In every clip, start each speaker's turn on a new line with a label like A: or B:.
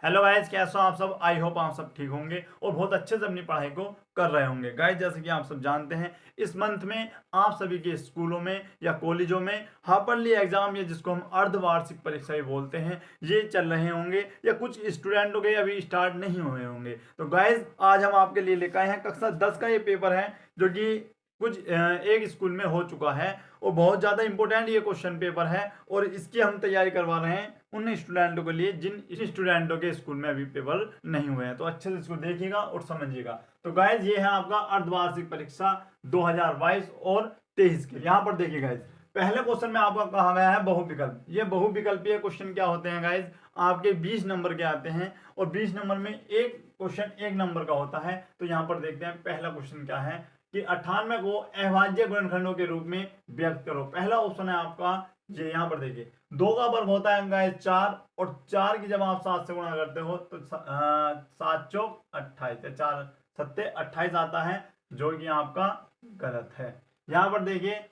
A: Hello guys, कैसे हो आप सब। आई होप आप सब ठीक होंगे और बहुत अच्छे से अपनी पढ़ाई को कर रहे होंगे। गाइज जैसे कि आप सब जानते हैं, इस मंथ में आप सभी के स्कूलों में या कॉलेजों में हाफरली एग्जाम या जिसको हम अर्धवार्षिक परीक्षा भी बोलते हैं, ये चल रहे होंगे या कुछ स्टूडेंटों के अभी स्टार्ट नहीं हुए होंगे। तो गाइज आज हम आपके लिए लेकर आए हैं कक्षा 10 का ये पेपर है, जो कि कुछ एक स्कूल में हो चुका है और बहुत ज़्यादा इंपॉर्टेंट ये क्वेश्चन पेपर है। और इसकी हम तैयारी करवा रहे हैं उन स्टूडेंटों के लिए जिन स्टूडेंटों के स्कूल में अभी पेपर नहीं हुए हैं। तो अच्छे से इसको देखिएगा और समझिएगा। तो गाइज ये है आपका अर्धवार्षिक परीक्षा 2022 और 23 के। यहाँ पर देखिए गाइज, पहले क्वेश्चन में आपका कहा गया है बहुविकल्प। ये बहुविकल्पीय क्वेश्चन क्या होते हैं गाइज, आपके 20 नंबर के आते हैं और 20 नंबर में एक क्वेश्चन 1 नंबर का होता है। तो यहाँ पर देखते हैं पहला क्वेश्चन क्या है कि 98 को अभाज्य गुणनखंडों के रूप में व्यक्त करो। पहला ऑप्शन है आपका ये। यहाँ पर देखिए 2 का वर्ग होता है गाइस 4 और 4 की जब आप 7 से गुणा करते हो तो 7 चौक 28 या 4 सत्ते 28 आता है, जो कि आपका गलत है। यहाँ पर देखिए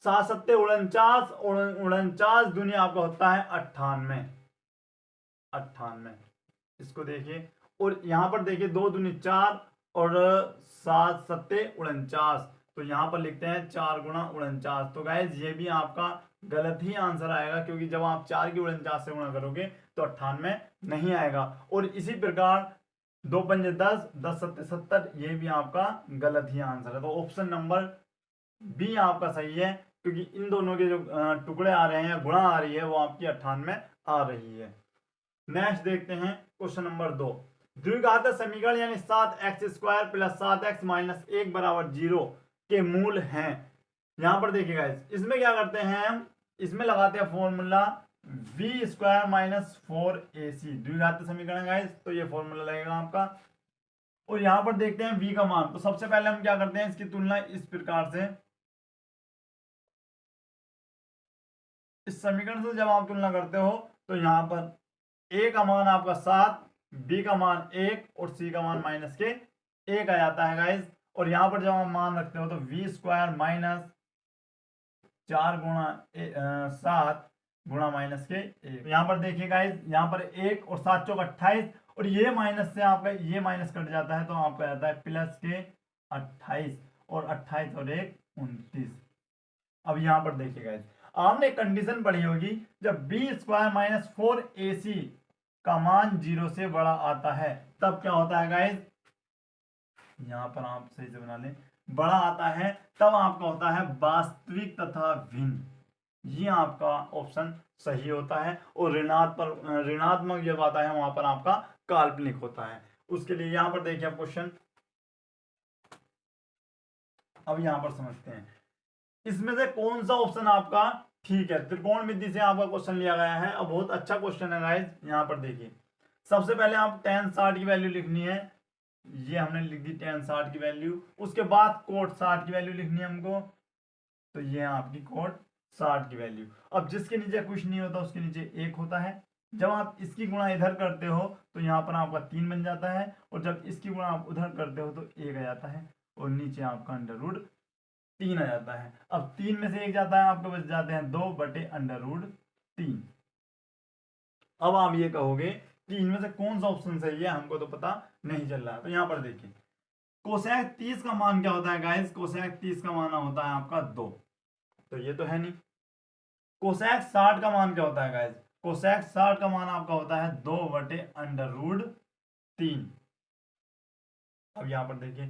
A: 7 सत्ते 49 और 49 दुनिया आपका होता है 98 98। इसको देखिए और यहाँ पर देखिए 2 दूनी 4 और 7 सत्ते 49। तो यहाँ पर लिखते हैं 4 गुणा 49। तो गाइज ये भी आपका गलत ही आंसर आएगा, क्योंकि जब आप 4 की 49 से गुणा करोगे तो 98 नहीं आएगा। और इसी प्रकार 2 पंजे 10, 10 सत्ते 70, ये भी आपका गलत ही आंसर है। तो ऑप्शन नंबर बी आपका सही है, क्योंकि इन दोनों के जो टुकड़े आ रहे हैं, गुणा आ रही है, वो आपकी 98 आ रही है। नेक्स्ट देखते हैं क्वेश्चन नंबर 2। द्विघात समीकरण यानी 7x² प्लस 7x माइनस 1 बराबर 0 के मूल हैं। यहां पर देखिएगा, इसमें क्या करते हैं हम, इसमें लगाते हैं फॉर्मूला v² माइनस 4ac। द्विघात समीकरण गाइस, तो ये फॉर्मूला लगेगा आपका। और यहां पर देखते हैं v का मान। तो सबसे पहले हम क्या करते हैं, इसकी तुलना इस प्रकार से, इस समीकरण से जब आप तुलना करते हो तो यहां पर a का मान आपका 7, b का मान 1 और c का मान माइनस के 1 आ जाता है गाइस। और यहाँ पर जब आप मान रखते हो तो v² माइनस 4 गुणा 7 गुणा माइनस के 1। यहाँ पर देखिए गाइस, यहाँ पर 1 और 7 चौक 28 और ये माइनस से आपका ये माइनस कट जाता है, तो आपका आता है प्लस के 28 और 28 और 1 29। अब यहाँ पर देखिए गाइस, आपने कंडीशन पढ़ी होगी, जब b² माइनस 4ac का मान 0 से बड़ा आता है तब क्या होता है गाइस, यहां पर आप सही से बना लें, बड़ा आता है तब आपका होता है वास्तविक तथा भिन्न। ये आपका ऑप्शन सही होता है। और ऋणात्मक जब आता है वहां पर आपका काल्पनिक होता है। उसके लिए यहां पर देखिए क्वेश्चन, अब यहां पर समझते हैं इसमें से कौन सा ऑप्शन आपका ठीक है। त्रिकोणमिति से आपका क्वेश्चन लिया गया है। अब बहुत अच्छा क्वेश्चन है गाइस। यहाँ पर देखिए, सबसे पहले आप tan 60 की वैल्यू लिखनी है। ये हमने लिख दी tan 60 की वैल्यू। उसके बाद cot 60 की वैल्यू लिखनी है हमको। तो ये है आपकी cot 60 की वैल्यू। अब जिसके नीचे कुछ नहीं होता उसके नीचे 1 होता है। जब आप इसकी गुणा इधर करते हो तो यहाँ पर आपका 3 बन जाता है, और जब इसकी गुणा आप उधर करते हो तो 1 आ जाता है, और नीचे आपका √3 आ जाता है। अब 3 में से 1 जाता है, आपके बच जाते हैं 2/√3। अब आप ये कहोगे कि इनमें से कौन सा ऑप्शन सही है, हमको तो पता नहीं चल रहा है। तो यहाँ पर देखिए, कोसेक 30 का मान क्या होता है गाइस, कोसेक 30 का मान होता है आपका 2। तो ये तो है नहीं। कोसेक 60 का मान क्या होता है गाइस, कोसेक 60 का मान आपका होता है 2/√3। अब यहाँ पर देखिए,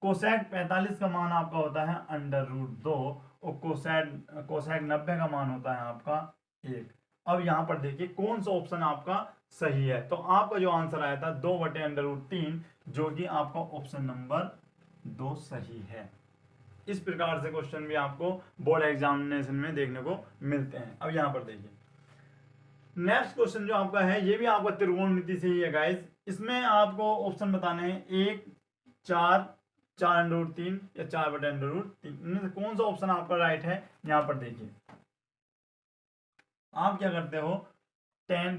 A: कोसेक 45 का मान आपका होता है √2 और कोसेक 90 का मान होता है आपका 1। अब यहाँ पर देखिए कौन सा ऑप्शन आपका सही है। तो आपका जो आंसर आया था 2/√3, जो कि आपका ऑप्शन नंबर 2 सही है। इस प्रकार से क्वेश्चन भी आपको बोर्ड एग्जामिनेशन में देखने को मिलते हैं। अब यहाँ पर देखिए, नेक्स्ट क्वेश्चन जो आपका है, ये भी आपका त्रिकोणमिति से ही है गाइस। इसमें आपको ऑप्शन बताने हैं 1, 4, 4√3 या 4/√3। इनमें से कौन सा ऑप्शन आपका राइट है। यहाँ पर देखिए, आप क्या करते हो, tan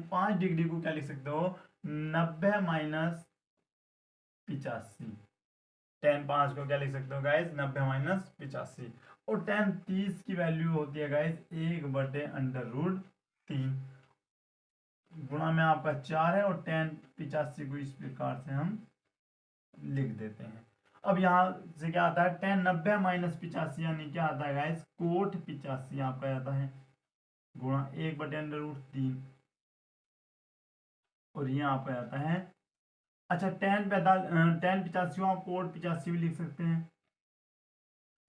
A: 5 डिग्री को क्या लिख सकते हो, 90 माइनस 85। tan 5 को क्या लिख सकते हो गाइस, 90 माइनस 85। और tan 30 की वैल्यू होती है गाइस 1/√3। गुणा में आपका 4 है और tan 85 को इस प्रकार से हम लिख देते हैं। अब यहाँ से क्या आता है, tan 90 माइनस 85 यानी क्या आता है गाइस, कोट 85 आपका आता है गुणा 1/√3 और ये आपका आता है, अच्छा tan 85 को आप कोट 85 भी लिख सकते हैं,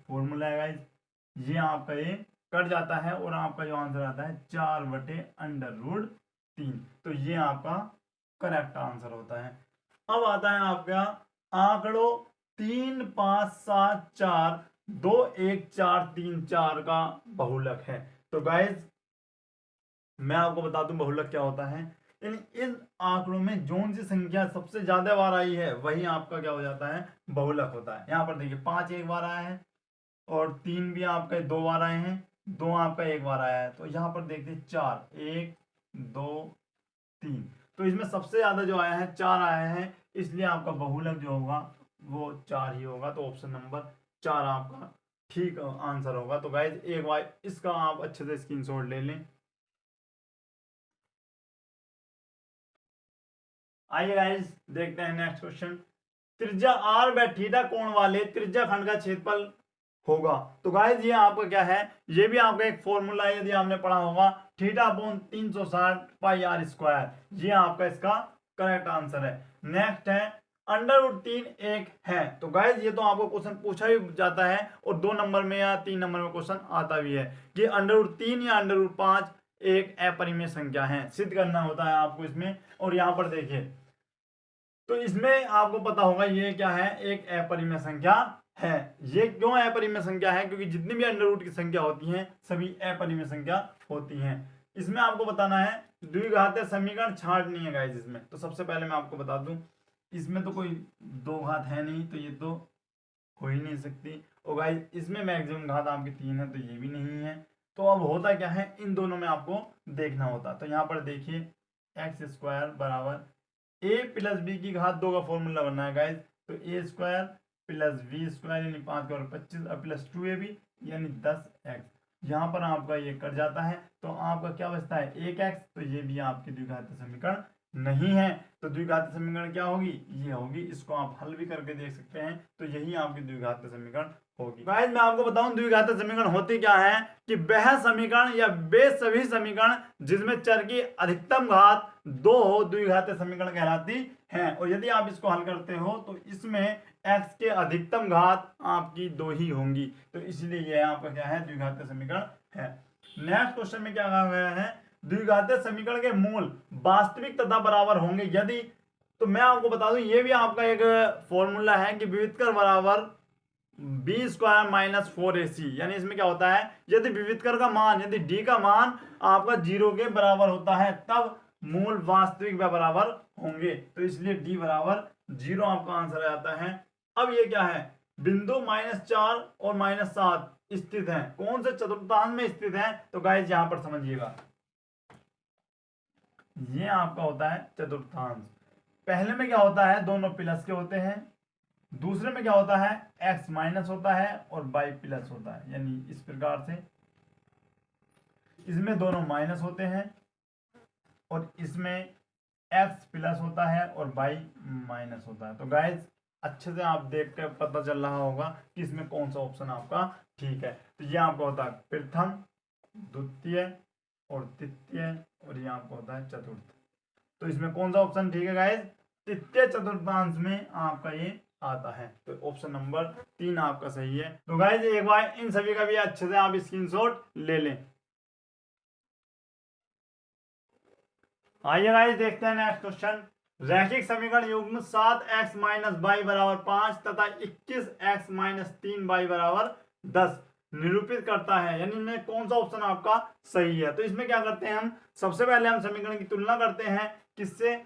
A: फॉर्मूला है गाइस। ये आपका ये कट जाता है और आपका जो आंसर आता है 4/√3। तो ये आपका करेक्ट आंसर होता है। अब आता है आपका आंकड़ों 3 5 7 4 2 1 4 3 4 का बहुलक है। तो गाइज मैं आपको बता दूं बहुलक क्या होता है, यानी इन आंकड़ों में जोन सी संख्या सबसे ज्यादा बार आई है वही आपका क्या हो जाता है, बहुलक होता है। यहाँ पर देखिए 5 एक बार आया है और 3 भी आपका 2 बार आए हैं, 2 आपका 1 बार आया है। तो यहाँ पर देखते 4 1 2 3, तो इसमें सबसे ज्यादा जो आया है 4 आया है, इसलिए आपका बहुलक जो होगा वो 4 ही होगा। तो ऑप्शन नंबर 4 आपका ठीक आंसर होगा। तो गाइज एक बार इसका आप अच्छे से स्क्रीनशॉट ले लें। आइए गाइस देखते हैं नेक्स्ट क्वेश्चन। त्रिज्या r व थीटा कोण वाले त्रिज्या खंड का क्षेत्रफल होगा। तो गाइस ये आपका क्या है, ये भी आपका एक फॉर्मूला है, यदि आपने पढ़ा होगा, थीटा अपॉन 360 पाई r स्क्वायर, ये आपका इसका करेक्ट आंसर है। नेक्स्ट है √3 एक है। तो गाइस ये तो आपको क्वेश्चन पूछा ही जाता है और 2 नंबर में या 3 नंबर में क्वेश्चन आता भी है कि √3 या √5 एक अपरिमेय संख्या है, सिद्ध करना होता है आपको इसमें। और यहाँ पर देखिए तो इसमें आपको पता होगा ये क्या है, एक अपरिमेय संख्या है। ये क्यों अपरिमेय संख्या है, क्योंकि जितनी भी अंडर रूट की संख्या होती हैं सभी अपरिमेय संख्या होती हैं। इसमें आपको बताना है द्विघातीय समीकरण छांटनी है गाइस इसमें। तो सबसे पहले मैं आपको बता दूं इसमें तो कोई दो घात है नहीं, तो ये तो हो ही नहीं सकती। और गाइस इसमें मैक्सिमम घात आपकी 3 है, तो ये भी नहीं है। तो अब होता क्या है, इन दोनों में आपको देखना होता। तो यहाँ पर देखिए x² बराबर a प्लस बी की घात 2 का फॉर्मूला बनना है गाइस। तो a² प्लस b² यानी 5 और 25 और प्लस 2ab यानी 10x। यहाँ पर आपका ये कट जाता है तो आपका क्या बचता है 1x। तो ये भी आपके द्विघातीय समीकरण नहीं है। तो द्विघातीय समीकरण क्या होगी, ये होगी। इसको आप हल भी करके देख सकते हैं। तो यही आपकी द्विघातीय समीकरण होगी। गाइस मैं आपको बताऊं द्विघातीय समीकरण होती क्या है, कि वह समीकरण या वे सभी समीकरण जिसमें चर की अधिकतम घात 2 हो द्विघातीय समीकरण कहलाती है। और यदि आप इसको हल करते हो तो इसमें x के अधिकतम घात आपकी 2 ही होंगी। तो इसलिए यह आपका क्या है, द्विघातीय समीकरण है। नेक्स्ट क्वेश्चन में क्या कहा गया है, द्विघातीय समीकरण के मूल वास्तविक तथा बराबर होंगे यदि। तो मैं आपको बता दूं ये भी आपका एक फॉर्मूला है कि विविधकर बराबर b² माइनस 4ac। यानी इसमें क्या होता है, यदि विविधकर का मान, यदि d का मान आपका 0 के बराबर होता है तब मूल वास्तविक व बराबर होंगे। तो इसलिए d बराबर 0 आपका आंसर आता है। अब ये क्या है, बिंदु -4 और -7 स्थित है, कौन से चतुर्थांश में स्थित है। तो गाइस यहां पर समझिएगा ये आपका होता है चतुर्थांश। पहले में क्या होता है, दोनों प्लस के होते हैं। दूसरे में क्या होता है, x माइनस होता है और y प्लस होता है। यानी इस प्रकार से इसमें दोनों माइनस होते हैं और इसमें x प्लस होता है और y माइनस होता है। तो गाइस अच्छे से आप देख कर पता चल रहा होगा कि इसमें कौन सा ऑप्शन आपका ठीक है। तो ये आपका होता है प्रथम, द्वितीय और तृतीय और ये आपका होता है चतुर्थ। तो इसमें कौन सा ऑप्शन ठीक है गाइस, तृतीय चतुर्थांश में आपका ये आता है। तो ऑप्शन नंबर 3 आपका सही है। तो गाइस एक बार इन सभी का भी अच्छे से आप स्क्रीनशॉट ले लें। आइए गाइस देखते हैं नेक्स्ट क्वेश्चन। रैखिक समीकरण युग्म 7x माइनस y बराबर 5 तथा 21x माइनस 3y बराबर 10 निरूपित करता है। यानी इनमें कौन सा ऑप्शन आपका सही है। तो इसमें क्या करते हैं हम, सबसे पहले हम समीकरण की तुलना करते हैं किससे,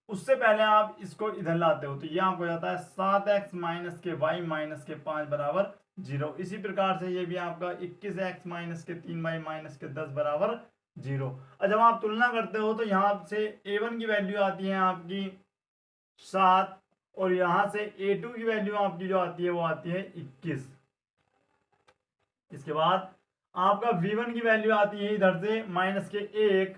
A: उससे पहले आप इसको इधर लाते हो। तो ये आपको हो जाता है 7x माइनस के y माइनस के 5 बराबर 0। इसी प्रकार से ये भी आपका 21x माइनस के 3y माइनस के 10 बराबर 0। और जब आप तुलना करते हो तो यहाँ से a1 की वैल्यू आती है आपकी 7 और यहाँ से a2 की वैल्यू आपकी जो आती है वो आती है 21। इसके बाद आपका v1 की वैल्यू आती है इधर से -1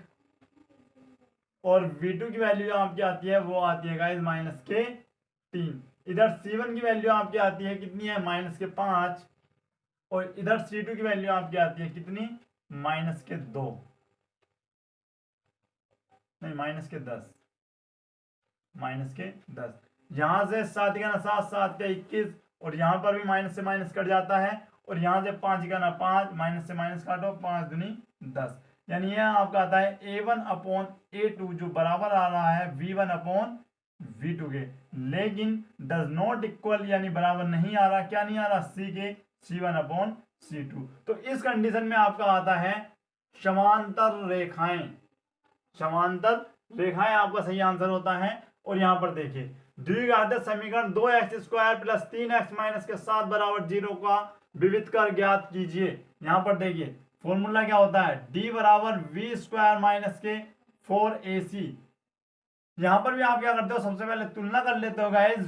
A: और V2 की वैल्यू आपकी आती है वो आती है गाइस -3। इधर C1 की वैल्यू आपकी आती है कितनी है -5, और इधर C2 की वैल्यू आपकी आती है कितनी -2, नहीं -10, -10। यहां से 7 का 7, 7 का 21, और यहां पर भी माइनस से माइनस कट जाता है, और यहां से 5 का 5, माइनस से माइनस काटो, 5 दूनी 10, यानी यह आपका आता है A1/A2 जो बराबर आ रहा है V1/V2 के, लेकिन डज नॉट इक्वल यानी बराबर नहीं आ रहा, क्या नहीं आ रहा, C के C1/C2। तो इस कंडीशन में आपका आता है समांतर रेखाएं, समांतर रेखाएं आपका सही आंसर होता है। और यहां पर देखिए द्विघात समीकरण 2x² प्लस 3x माइनस के 7 बराबर 0 का विविध कर ज्ञात कीजिए। यहां पर देखिए फॉर्मूला क्या होता है, d बराबर v² माइनस के 4ac। यहां पर भी आप क्या करते हो, सबसे पहले तुलना कर लेते हो गाइस,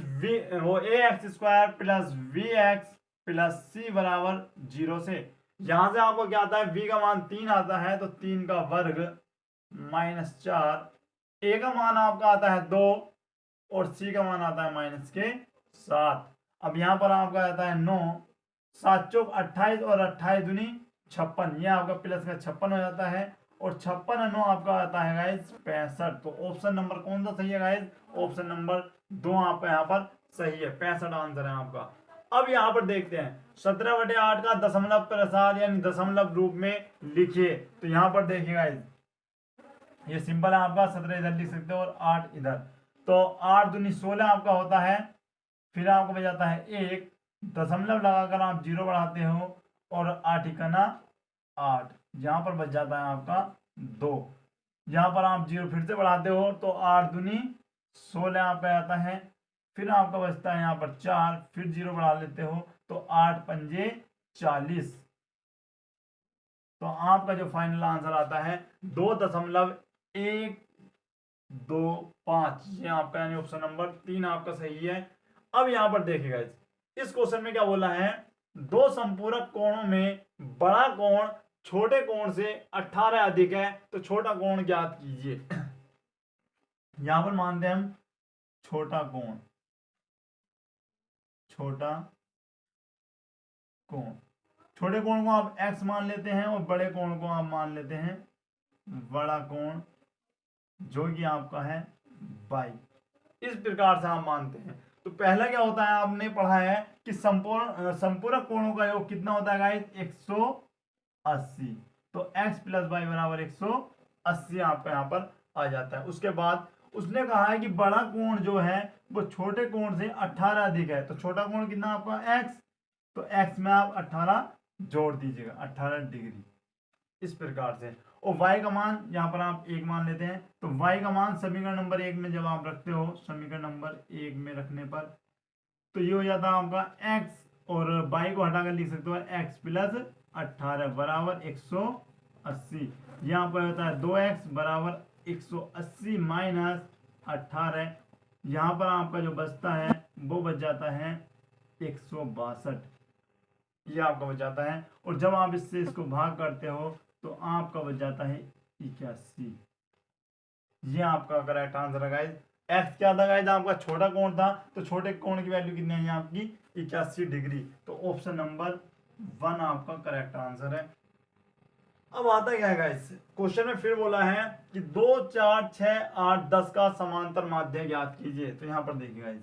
A: वो ax² plus vx plus c बराबर 0 से। यहां से आपको क्या आता है, v का मान 3 आता है, तो 3 का वर्ग -4, a का मान आपका आता है 2, और c का मान आता है -7। अब यहां पर आपका आता है 9, 7 चौक 28, और 28 दूनी 56, ये आपका प्लस का 56 हो जाता है, और 56 और 9 आपका आता है गाइस 65। तो ऑप्शन नंबर कौन सा सही है गाइस, ऑप्शन नंबर 2 आपका यहाँ पर सही है, 65 आंसर है आपका। अब यहाँ पर देखते हैं 17/8 का दशमलव प्रसार यानी दशमलव रूप में लिखिए। तो यहाँ पर देखिए गाइस, ये सिंपल है आपका, 17 इधर लिख सकते हो और 8 इधर, तो 8 दूनी 16 आपका होता है, फिर आपको बच जाता है 1, दशमलव लगाकर आप 0 बढ़ाते हो, और 8 इकाना 8, यहाँ पर बच जाता है आपका 2, यहाँ पर आप 0 फिर से बढ़ाते हो, तो 8 दूनी 16 आपका आता है, फिर आपका बचता है यहाँ पर 4, फिर 0 बढ़ा लेते हो, तो 8 पंजे 40। तो आपका जो फाइनल आंसर आता है 2.125, ये आपका यानी ऑप्शन नंबर 3 आपका सही है। अब यहां पर देखिएगा, इस क्वेश्चन में क्या बोला है, दो संपूरक कोणों में बड़ा कोण छोटे कोण से 18 अधिक है, तो छोटा कोण ज्ञात कीजिए। यहां पर मानते हैं हम छोटा कोण, छोटा कोण, छोटे कोण को आप x मान लेते हैं, और बड़े कोण को आप मान लेते हैं बड़ा कोण, जो कि आपका है y। इस प्रकार से हम मानते हैं। तो पहला क्या होता है, आपने पढ़ा है कि संपूरक कोणों का योग कितना होता है गाइस, 180। तो x प्लस वाई बराबर 180 आपका यहाँ पर आ जाता है। उसके बाद उसने कहा है कि बड़ा कोण जो है वो छोटे कोण से 18 अधिक है, तो छोटा कोण कितना आपका x, तो x में आप 18 जोड़ दीजिएगा, 18 डिग्री, इस प्रकार से। और y का मान यहाँ पर आप 1 मान लेते हैं, तो y का मान समीकरण नंबर 1 में जब आप रखते हो, समीकरण नंबर 1 में रखने पर तो ये हो जाता है आपका x, और y को हटाकर लिख सकते हो x प्लस 18 बराबर 180। यहाँ पर होता है 2x बराबर 180 माइनस 18, यहाँ पर आपका जो बचता है वो बच जाता है 162, ये आपका बच जाता है। और जब आप इससे इसको भाग करते हो तो आपका बच जाता है 81, ये आपका करेक्ट आंसर है गाइस। एक्स क्या था गाइस, आपका छोटा कोण था, तो छोटे कोण की वैल्यू कितनी है आपकी 81 डिग्री। तो ऑप्शन नंबर 1 आपका करेक्ट आंसर है। अब आता क्या है गाइस, क्वेश्चन में फिर बोला है कि 2, 4, 6, 8, 10 का समांतर माध्य ज्ञात कीजिए। तो यहां पर देखिए गाइस,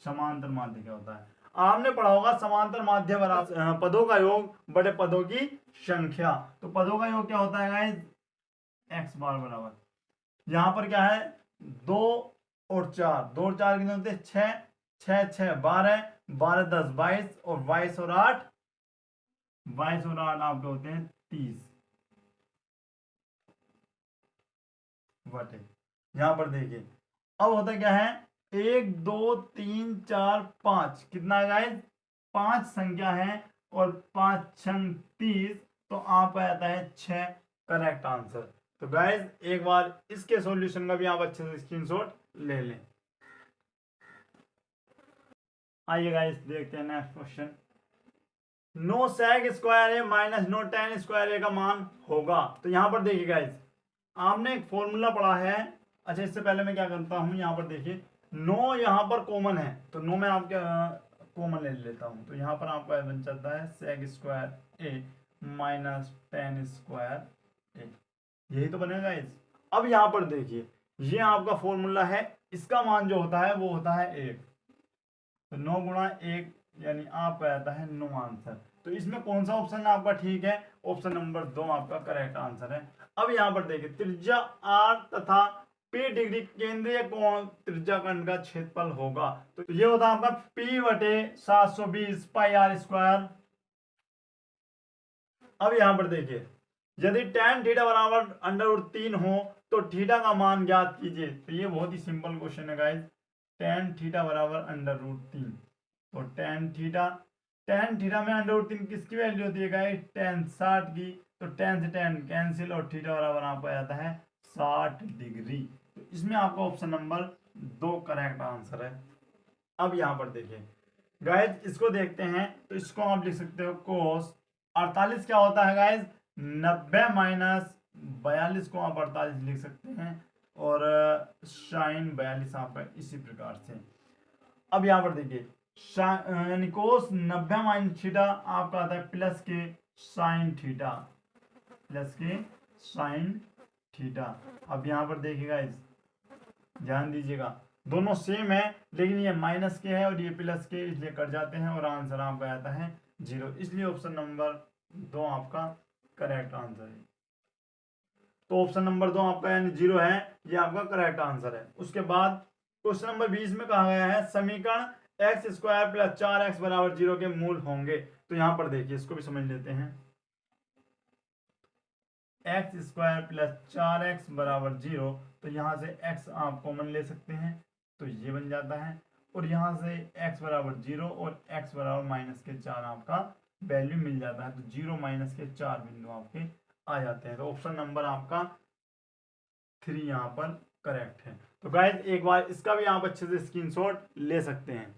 A: समांतर माध्य क्या होता है, आपने पढ़ा होगा समांतर माध्य बराबर पदों का योग बड़े पदों की संख्या। तो पदों का योग क्या होता है गाइस, x बार बराबर, यहां पर क्या है 2 और 4, 2 और 4 कितने होते हैं 6, 6 6 12, 12 10 22, और 22 और 8 आपके होते हैं 30 बटे। यहां पर देखिए अब होता क्या है 1 2 3 4 5, कितना है गाइस 5 संख्या है, और 5 6 30, तो आपका आता है 6 करेक्ट आंसर। तो गाइस एक बार इसके सॉल्यूशन का भी आप अच्छे से स्क्रीनशॉट ले लें। आइए गाइस देखते हैं नेक्स्ट क्वेश्चन। 9 sec स्क्वायर ए माइनस 9 tan स्क्वायर ए का मान होगा। तो यहां पर देखिए गाइस आपने एक फॉर्मूला पढ़ा है। अच्छा, इससे पहले मैं क्या करता हूँ, यहाँ पर देखिए 9 यहाँ पर कॉमन है, तो 9 में आप क्या कॉमन ले लेता हूँ, तो यहाँ पर आपका बन जाता है सेक स्क्वायर ए माइनस टेन स्क्वायर ए, यही तो बनेगा इस। अब यहाँ पर देखिए ये आपका फॉर्मूला है, इसका मान जो होता है वो होता है 1, तो 9 गुणा 1 यानी आपका आता है 9 आंसर। तो इसमें कौन सा ऑप्शन आपका ठीक है, ऑप्शन नंबर 2 आपका करेक्ट आंसर है। अब यहाँ पर देखिए त्रिज्या r तथा p डिग्री केंद्रीय कोण त्रिज्याखंड का क्षेत्रफल होगा, तो ये होता है आपका p बटे 720 पाई r स्क्वायर। अब यहाँ पर देखिए यदि tan थीटा बराबर √3 हो तो थीटा का मान ज्ञात कीजिए, तो ये बहुत ही सिंपल क्वेश्चन है गाइस। tan थीटा बराबर √3, तो tan थीटा में √3 किसकी वैल्यू होती है गाइस, tan 60 की, तो tan से tan कैंसिल और थीटा बराबर आपको आता है 60 डिग्री। तो इसमें आपका ऑप्शन नंबर 2 करेक्ट आंसर है। अब यहाँ पर देखिए गाइस इसको देखते हैं, तो इसको आप लिख सकते हो कोस 48 क्या होता है गाइस, 90 माइनस 42 को आप 48 लिख सकते हैं, और साइन 42 आपका इसी प्रकार से। अब यहाँ पर देखिए यानी कोस 90 माइनस थीटा आपका आता है प्लस के साइन थीटा, प्लस के साइन थीटा। अब यहाँ पर देखिएगा ध्यान दीजिएगा दोनों सेम है, लेकिन ये माइनस के है और ये प्लस के, इसलिए कट जाते हैं और आंसर आपका आता है 0, इसलिए ऑप्शन नंबर 2 आपका करेक्ट आंसर है। तो ऑप्शन नंबर 2 आपका यानी 0 है, ये आपका करेक्ट आंसर है। उसके बाद क्वेश्चन नंबर 20 में कहा गया है समीकरण x स्क्वायर प्लस 4x बराबर 0 के मूल होंगे, तो यहाँ पर देखिए इसको भी समझ लेते हैं। एक्स स्क्वायर प्लस 4x बराबर 0, तो यहाँ से x आप कॉमन ले सकते हैं, तो ये बन जाता है, और यहाँ से x बराबर 0 और x बराबर माइनस के 4 आपका वैल्यू मिल जाता है, तो 0 माइनस के 4 बिंदु आपके आ जाते हैं। तो ऑप्शन नंबर आपका 3 यहाँ पर करेक्ट है। तो गाइस एक बार इसका भी आप अच्छे से स्क्रीनशॉट ले सकते हैं।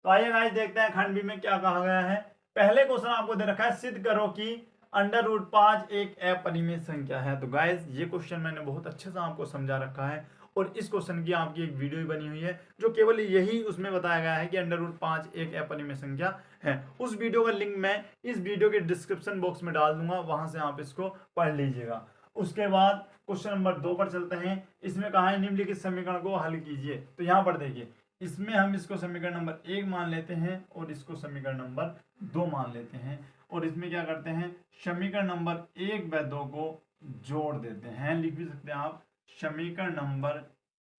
A: तो आइए गाइस देखते हैं खंड बी में क्या कहा गया है। पहले क्वेश्चन आपको दे रखा है सिद्ध करो कि √5 एक अपरिमेय संख्या है। तो गाइस ये क्वेश्चन मैंने बहुत अच्छे से आपको समझा रखा है, और इस क्वेश्चन की आपकी एक वीडियो भी बनी हुई है जो केवल यही उसमें बताया गया है कि √5 एक अपरिमेय संख्या है। उस वीडियो का लिंक मैं इस वीडियो के डिस्क्रिप्शन बॉक्स में डाल दूंगा, वहां से आप इसको पढ़ लीजिएगा। उसके बाद क्वेश्चन नंबर 2 पर चलते हैं। इसमें कहा है निम्नलिखित समीकरण को हल कीजिए, तो यहाँ पर देखिए इसमें हम इसको समीकरण नंबर 1 मान लेते हैं और इसको समीकरण नंबर 2 मान लेते हैं, और इसमें क्या करते हैं समीकरण नंबर 1 व 2 को जोड़ देते हैं। लिख भी सकते हैं आप समीकरण नंबर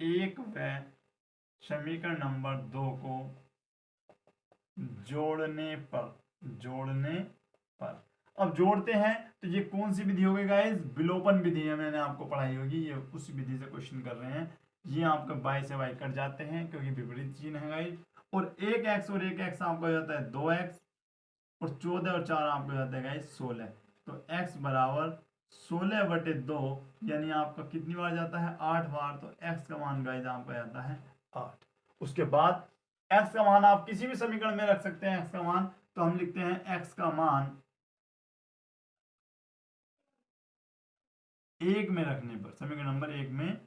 A: 1 व समीकरण नंबर 2 को जोड़ने पर अब जोड़ते हैं, तो ये कौन सी विधि होगी गाइस, विलोपन विधि है, मैंने आपको पढ़ाई होगी, ये उस विधि से क्वेश्चन कर रहे हैं। ये आपका बाई से बाई कट जाते हैं क्योंकि विपरीत चिन्ह है गाइस, और एक एक्स और एक एक्स आपका हो जाता है 2x, और 14 और 4 आपको हो जाता है गाइस 16, तो x बराबर 16/2 यानी आपका कितनी बार जाता है 8 बार, तो x का मान गाइस आपका जाता है 8। उसके बाद x का मान आप किसी भी समीकरण में रख सकते हैं, x का मान, तो हम लिखते हैं x का मान 1 में रखने पर, समीकरण नंबर 1 में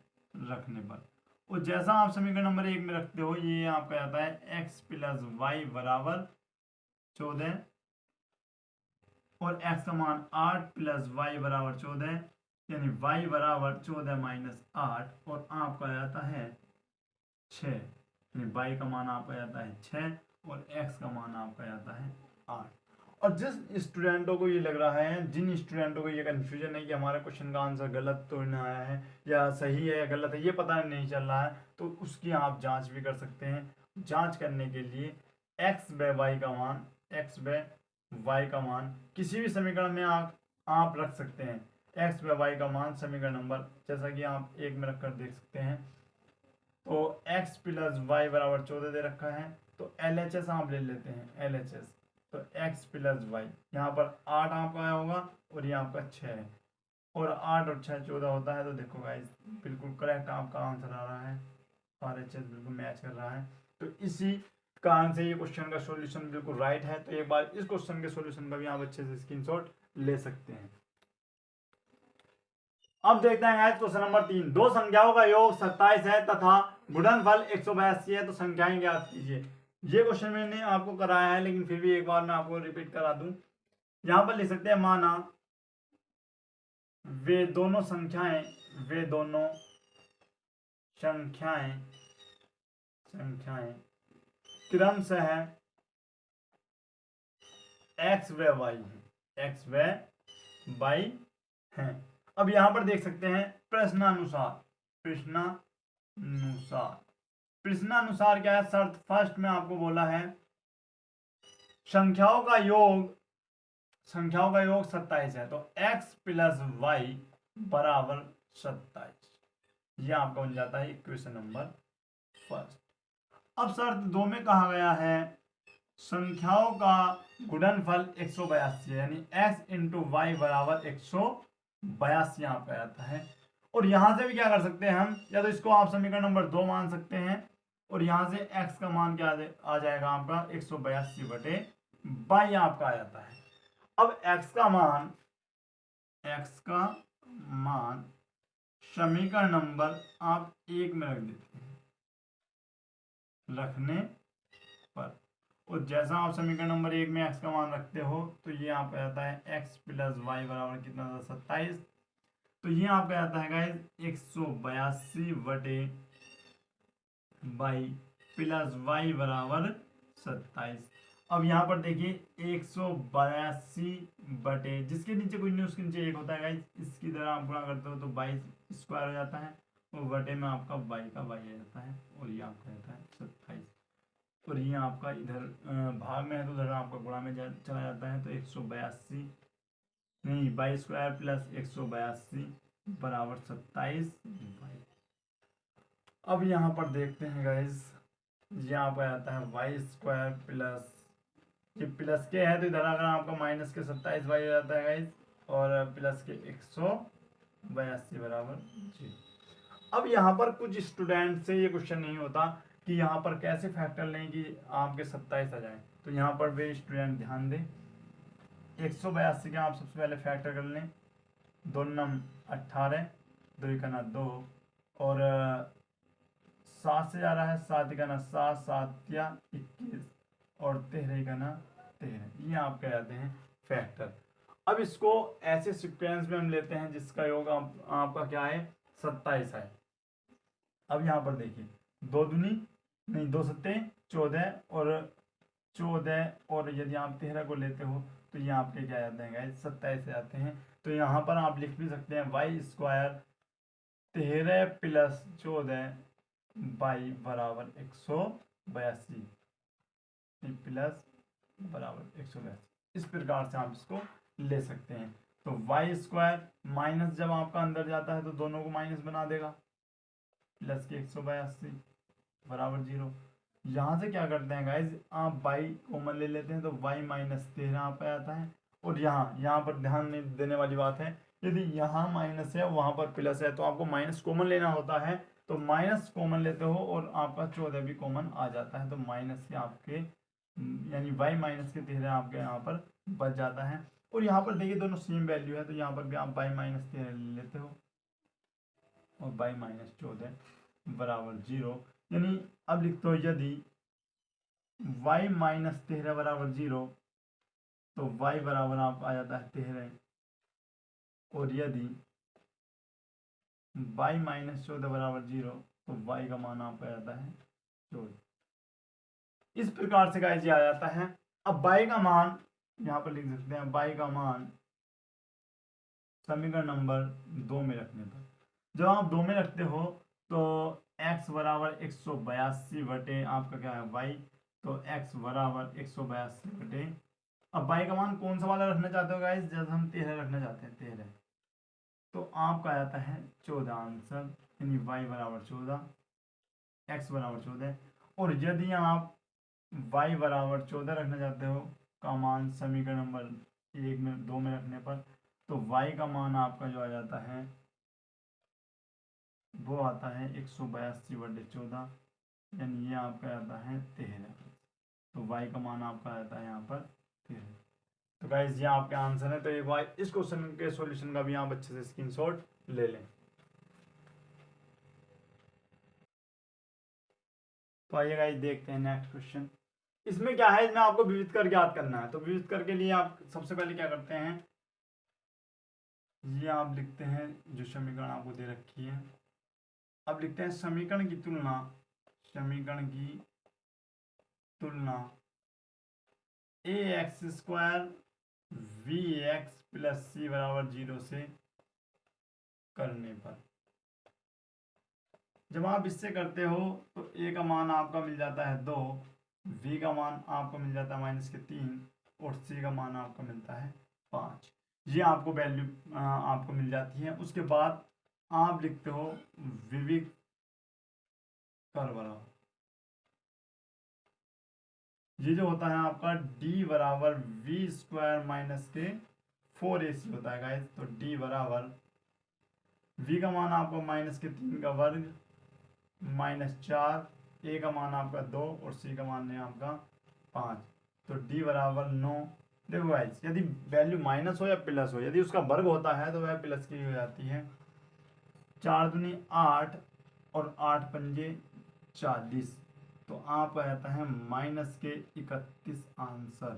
A: रखने पर, और जैसा आप समीकरण नंबर 1 में रखते हो ये आपका आता है x प्लस वाई बराबर 14, और x का मान 8 प्लस वाई बराबर 14, यानी y बराबर 14 माइनस 8, और आपका आता है 6, यानी y का मान आपका आता है 6 और x का मान आपका आता है 8। और जिस स्टूडेंटों को ये लग रहा है, जिन स्टूडेंटों को ये कंफ्यूजन है कि हमारा क्वेश्चन का आंसर गलत तो नहीं आया है या सही है या गलत है, ये पता नहीं चल रहा है, तो उसकी आप जांच भी कर सकते हैं। जांच करने के लिए x व y का मान, x व y का मान किसी भी समीकरण में आप रख सकते हैं। x व y का मान समीकरण नंबर जैसा कि आप 1 में रखकर देख सकते हैं, तो x प्लस वाई बराबर 14 दे रखा है, तो LHS आप ले लेते हैं LHS, तो x प्लस वाई, यहाँ पर 8 आपका आया होगा और ये आपका 6 है, और 8 और 6 14 होता है, तो देखो गाइस बिल्कुल करेक्ट आपका आंसर आ रहा है, RHS बिल्कुल मैच कर रहा है। तो इसी कारण से ये क्वेश्चन का सॉल्यूशन बिल्कुल राइट है। तो एक बार इस क्वेश्चन के सॉल्यूशन का भी आप अच्छे से स्क्रीनशॉट ले सकते हैं। अब देखते हैं गाइस क्वेश्चन नंबर 3। दो संख्याओं का योग 27 है तथा गुणनफल 182 है, तो संख्याएं ज्ञात कीजिए। ये क्वेश्चन मैंने आपको कराया है, लेकिन फिर भी एक बार मैं आपको रिपीट करा दूं। यहां पर लिख सकते हैं, माना वे दोनों संख्याएं क्रमशः x व y हैं। अब यहां पर देख सकते हैं प्रश्नानुसार क्या है, शर्त फर्स्ट में आपको बोला है संख्याओं का योग 27 है, तो x प्लस वाई बराबर 27, यह आपका बन जाता है इक्वेशन नंबर फर्स्ट। अब शर्त 2 में कहा गया है संख्याओं का गुणनफल 182 यानी x इंटू वाई बराबर 182 यहाँ पे आता है। और यहां से भी क्या कर सकते हैं हम, या तो इसको आप समीकरण नंबर 2 मान सकते हैं, और यहां से x का मान क्या आ जाएगा आपका 182 बटे बाई आपका आ जाता है। अब x का मान समीकरण नंबर आप 1 में रख देते हैं, रखने पर, और जैसा आप समीकरण नंबर 1 में x का मान रखते हो तो ये आपका आता है x प्लस वाई बराबर कितना था 27, तो ये आपका आता है गाइस 182 बटे बाई प्लस वाई बराबर 27। अब यहाँ पर देखिए 182 बटे, जिसके नीचे कुछ नहीं उसके नीचे 1 होता है गाइस, इसकी तरह आप गुणा करते हो तो 22 स्क्वायर हो जाता है, और बटे में आपका बाई का बाई आ जाता है, और ये आपका रहता है 27। और ये आपका इधर भाग में है तो उधर आपका गुणा में चला जाता है, तो 182 नहीं बाई स्क्वायर प्लस 182 बराबर 27 बाई। अब यहाँ पर देखते हैं गाइस, यहाँ पर आता है वाई स्क्वायर प्लस, ये प्लस के है तो इधर अगर आपका माइनस के 27 वाई हो जाता है गाइस, और प्लस के 182 बराबर 0। अब यहाँ पर कुछ स्टूडेंट से ये क्वेश्चन नहीं होता कि यहाँ पर कैसे फैक्टर लें कि आपके 27 आ जाए, तो यहाँ पर वे स्टूडेंट ध्यान दें। 182 के आप सबसे पहले फैक्टर कर लें, 2 नम 18, 2 का ना 2, और 7 से जा रहा है, 7 का ना 7, 7 या 21, और 13 का ना 13, ये आप कह जाते हैं फैक्टर। अब इसको ऐसे सीक्वेंस में हम लेते हैं जिसका योग आपका क्या है 27 है। अब यहाँ पर देखिए 2 दूनी नहीं 2 सत्ते 14, और यदि आप 13 को लेते हो तो ये आपके क्या जाते हैं गाइस 27 से आते हैं। तो यहाँ पर आप लिख भी सकते हैं वाई स्क्वायर 13 प्लस 14 बाई बराबर 182 प्लस बराबर 182, इस प्रकार से आप इसको ले सकते हैं। तो वाई स्क्वायर माइनस जब आपका अंदर जाता है तो दोनों को माइनस बना देगा, प्लस के 182 बराबर 0। यहाँ से क्या करते हैं गाइज, आप बाई कॉमन ले लेते हैं तो वाई माइनस 13 आप पे आता है। और यहाँ पर ध्यान में देने वाली बात है, यदि यहाँ माइनस है वहाँ पर प्लस है तो आपको माइनस कॉमन लेना होता है, तो माइनस कॉमन लेते हो और आपका 14 भी कॉमन आ जाता है, तो माइनस के आपके यानी वाई माइनस के 13 आपके यहाँ पर बच जाता है। और यहाँ पर देखिए दोनों सेम वैल्यू है तो यहाँ पर भी आप बाई माइनस 13 ले लेते हो और बाई माइनस 14 बराबर 0। यानी अब लिखते हो यदि y माइनस 13 बराबर 0 तो y बराबर आप आ जाता है 13, और यदि y माइनस 14 बराबर 0 तो y का मान आप आ जाता है 14। इस प्रकार से गाइस ये आ जाता है। अब y का मान यहाँ पर लिख सकते हैं, y का मान समीकरण नंबर 2 में रखने पर, जब आप 2 में रखते हो तो x बराबर 182 बटे आपका क्या है y, तो x बराबर 182 बटे, अब y का मान कौन सा वाला रखना चाहते हो गाइस, जब हम 13 रखना चाहते हैं 13, तो आपका आ जाता है 14 आंसर, यानी y बराबर 14, x बराबर 14। और यदि आप y बराबर 14 रखना चाहते हो का मान समीकरण नंबर 1 में 2 में रखने पर, तो y का मान आपका जो आ जाता है वो आता है 182 बटे 14, यानी ये आपका आता है 13। y का मान आपका आता है यहाँ पर 3। तो गाइस ये आपके आंसर है। तो एक बार इस क्वेश्चन के सॉल्यूशन का भी आप अच्छे से स्क्रीनशॉट ले लें। तो आइए गाइस देखते हैं नेक्स्ट क्वेश्चन। इसमें क्या है, इसमें आपको विविध कर ज्ञात करना है। तो विविध कर के लिए आप सबसे पहले क्या करते हैं, ये आप लिखते हैं जो समीकरण आपको दे रखी है। अब लिखते हैं समीकरण की तुलना, समीकरण की तुलना a x square b x plus c बराबर 0 से करने पर। जब आप इससे करते हो तो ए का मान आपका मिल जाता है 2, वी का मान आपको मिल जाता है -3 और सी का मान आपका मिलता है 5। ये आपको वैल्यू आपको मिल जाती है। उसके बाद आप लिखते हो विविध कर बराबर, ये जो होता है आपका d बराबर वी स्क्वायर माइनस के 4ac होता है गाइस। तो d बराबर v का मान आपका -3 का वर्ग -4, a का मान आपका 2 और c का मान है आपका 5। तो d बराबर 9। देखो गाइस यदि वैल्यू माइनस हो या प्लस हो, यदि उसका वर्ग होता है तो वह प्लस की हो जाती है। 4 दूनी 8 और 8 पंजे 40। तो आप आता है -31 आंसर।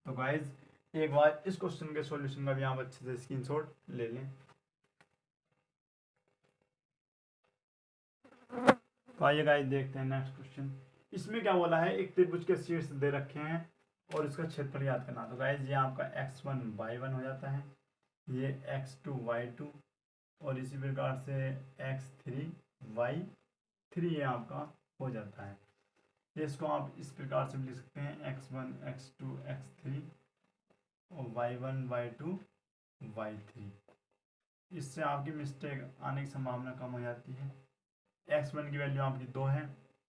A: तो गाइज एक बार इस क्वेश्चन के सॉल्यूशन का भी आप अच्छे से स्क्रीनशॉट ले लें। तो आइए गाइज देखते हैं नेक्स्ट क्वेश्चन। इसमें क्या बोला है, एक त्रिभुज के शीर्ष दे रखे हैं और इसका क्षेत्रफल याद करना। तो गाइज ये आपका x1 y1 हो जाता है, ये x2 y2 और इसी प्रकार से x3 y3 ये आपका हो जाता है। इसको आप इस प्रकार से लिख सकते हैं x1 x2 x3 और y1 y2 y3। इससे आपकी मिस्टेक आने की संभावना कम हो जाती है। x1 की वैल्यू आपकी 2 है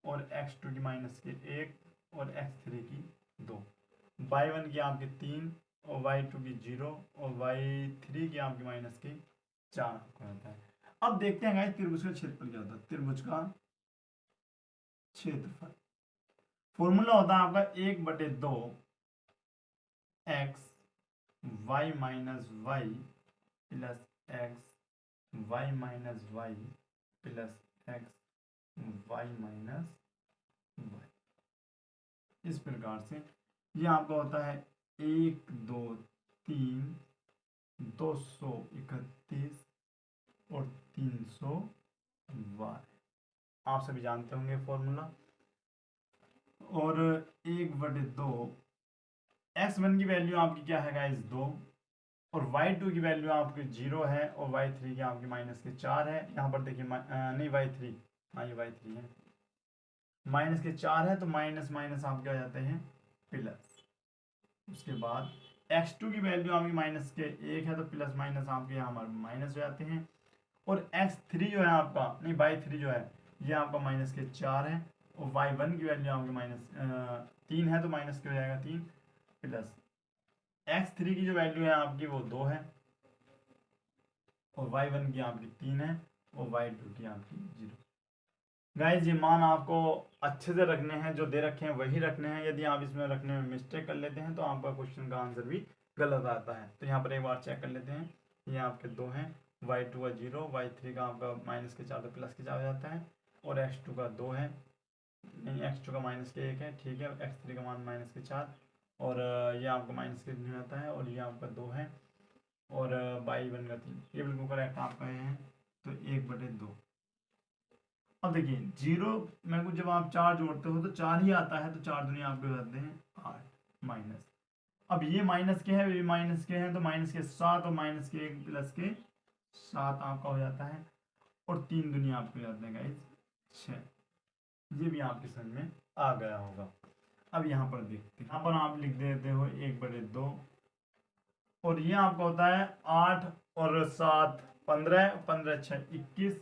A: और x2 की -1 और x3 की 2, y1 की आपकी 3 और y2 की 0 और y3 की आपकी -4 होता है। अब देखते हैं गाइस त्रिभुज का क्षेत्रफल क्या होता है। त्रिभुज का क्षेत्रफल फॉर्मूला होता है आपका 1/2 x y minus y plus x y minus y plus x y minus y. इस प्रकार से ये आपका होता है 1 2 3 231 और 300 वाई। आप सभी जानते होंगे फॉर्मूला। और 1/2 x1 की वैल्यू आपकी क्या है गाइस 2 और y2 की वैल्यू आपकी 0 है और y3 की आपकी -4 है। यहाँ पर देखिए नहीं y3, हाँ ये y3 है, -4 है तो माइनस माइनस आपके आ जाते हैं प्लस। उसके बाद x2 की वैल्यू आपकी -1 है तो प्लस माइनस आपके यहाँ माइनस हो जाते हैं। और x3 जो है आपका नहीं y3 जो है ये आपका -4 है और y1 की वैल्यू आपकी -3 है तो माइनस क्या हो जाएगा 3 प्लस x3 की जो वैल्यू है आपकी वो 2 है और y1 की आपकी 3 है और y2 की आपकी 0। गाइस ये मान आपको अच्छे से रखने हैं, जो दे रखे हैं वही रखने हैं। यदि आप इसमें रखने में मिस्टेक कर लेते हैं तो आपका क्वेश्चन का आंसर भी गलत आता है। तो यहाँ पर एक बार चेक कर लेते हैं। ये आपके 2 हैं, y2 का 0, y3 का आपका -4 तो +4 हो जाता है और x2 का 2 है, नहीं x2 का -1 है, ठीक है। x3 का मान -4 और ये आपका -3 हो जाता है और ये आपका 2 है और y1 का 3। ये बिल्कुल करेक्ट आपका ये है। तो 1/2। अब देखिए 0 में कुछ जब आप 4 जोड़ते हो तो 4 ही आता है, तो 4 दुनिया आपके हो जाते हैं 8 माइनस। अब ये माइनस के है, ये माइनस के हैं तो -7 और -1 प्लस के 7 आपका हो जाता है और 3 दुनिया आपके हो जाते हैं गाइस 6। ये भी आपके समझ में आ गया होगा। अब यहाँ पर देखते हैं, यहाँ पर आप लिख देते हो 1/2 और ये आपका होता है 8 और 7 15, 15 6 21